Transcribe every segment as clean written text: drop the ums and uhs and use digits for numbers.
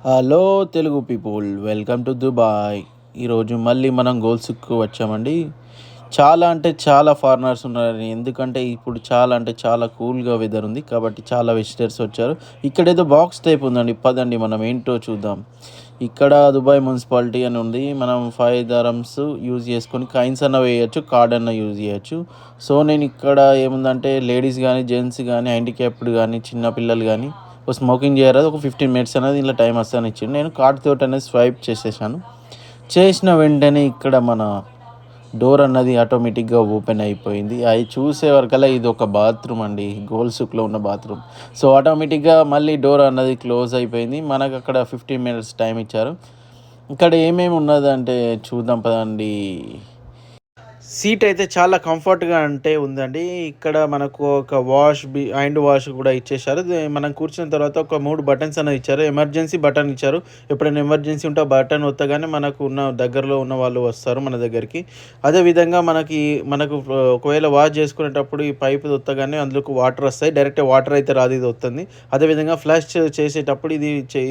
Hello Telugu people, welcome to Dubai. ఈరోజు మళ్ళీ మనం గోల్స్కు వచ్చామండి. చాలా అంటే చాలా ఫారినర్స్ ఉన్నారు, ఎందుకంటే ఇప్పుడు చాలా అంటే చాలా కూల్గా వెదర్ ఉంది కాబట్టి చాలా విజిటర్స్ వచ్చారు. ఇక్కడ ఏదో బాక్స్ టైప్ ఉందండి, పదండి మనం ఏంటో చూద్దాం. ఇక్కడ దుబాయ్ మున్సిపాలిటీ అని ఉంది. మనం 5 dirhams యూజ్ చేసుకొని కాయిన్స్ అన్న వేయచ్చు, కార్డ్ అన్న యూజ్ చేయొచ్చు. సో నేను ఇక్కడ ఏముందంటే లేడీస్ కానీ జెంట్స్ కానీ హ్యాండిక్యాప్డ్ కానీ చిన్నపిల్లలు కానీ స్మోకింగ్ చేయరాదు, ఒక 15 మినిట్స్ అనేది ఇలా టైం వస్తాను ఇచ్చిండు. నేను కార్డ్ తోటి అనేది స్వైప్ చేసేసాను. చేసిన వెంటనే ఇక్కడ మన డోర్ అన్నది ఆటోమేటిక్గా ఓపెన్ అయిపోయింది. అవి చూసే వరకల్లా ఇది ఒక బాత్రూమ్ అండి, గోల్సుక్లో ఉన్న బాత్రూమ్. సో ఆటోమేటిక్గా మళ్ళీ డోర్ అన్నది క్లోజ్ అయిపోయింది. మనకు అక్కడ 15 మినిట్స్ టైం ఇచ్చారు. ఇక్కడ ఏమేమి ఉన్నదంటే చూద్దాం పదండి. సీట్ అయితే చాలా కంఫర్ట్గా అంటే ఉందండి. ఇక్కడ మనకు ఒక హ్యాండ్ వాష్ కూడా ఇచ్చేసారు. మనం కూర్చున్న తర్వాత ఒక 3 బటన్స్ అనేది ఇచ్చారు. ఎమర్జెన్సీ బటన్ ఇచ్చారు. ఎప్పుడైనా ఎమర్జెన్సీ ఉంటే ఆ బటన్ ఒత్తగానే మనకు ఉన్న దగ్గరలో ఉన్న వాళ్ళు వస్తారు మన దగ్గరికి. అదేవిధంగా మనకు ఒకవేళ వాష్ చేసుకునేటప్పుడు ఈ పైపు ఒత్తగానే అందులోకి వాటర్ వస్తాయి. డైరెక్ట్ వాటర్ అయితే రాదు, ఇది వస్తుంది. అదేవిధంగా ఫ్లష్ చేసేటప్పుడు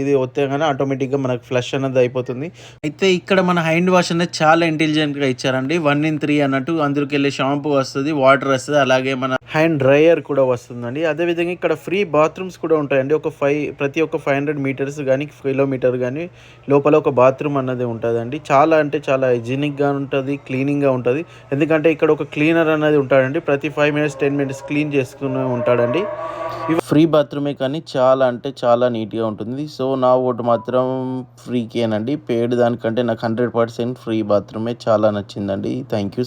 ఇది ఒత్తగానే ఆటోమేటిక్గా మనకు ఫ్లష్ అనేది అయిపోతుంది. అయితే ఇక్కడ మన హ్యాండ్ వాష్ అనేది చాలా ఇంటెలిజెంట్గా ఇచ్చారండి. 1 in 3 అన్నట్టు అందులోకి వెళ్ళి షాంపూ వస్తుంది, వాటర్ వస్తుంది, అలాగే మన హ్యాండ్ డ్రైయర్ కూడా వస్తుందండి. అదేవిధంగా ఇక్కడ ఫ్రీ బాత్రూమ్స్ కూడా ఉంటాయండి. ప్రతి ఒక్క 500 మీటర్స్ కానీ కిలోమీటర్ కానీ లోపల ఒక బాత్రూమ్ అన్నది ఉంటుందండి. చాలా అంటే చాలా హైజీనిక్గా ఉంటుంది, క్లీనింగ్గా ఉంటుంది. ఎందుకంటే ఇక్కడ ఒక క్లీనర్ అనేది ఉంటాడండి, ప్రతి 5 మినిట్స్ 10 మినిట్స్ క్లీన్ చేసుకుని ఉంటాడండి. ఇవి ఫ్రీ బాత్రూమే కానీ చాలా అంటే చాలా నీట్గా ఉంటుంది. సో నా ఓటు మాత్రం ఫ్రీకేనండి. పేడ్ దానికంటే నాకు 100% ఫ్రీ బాత్రూమే చాలా నచ్చిందండి. Thank you.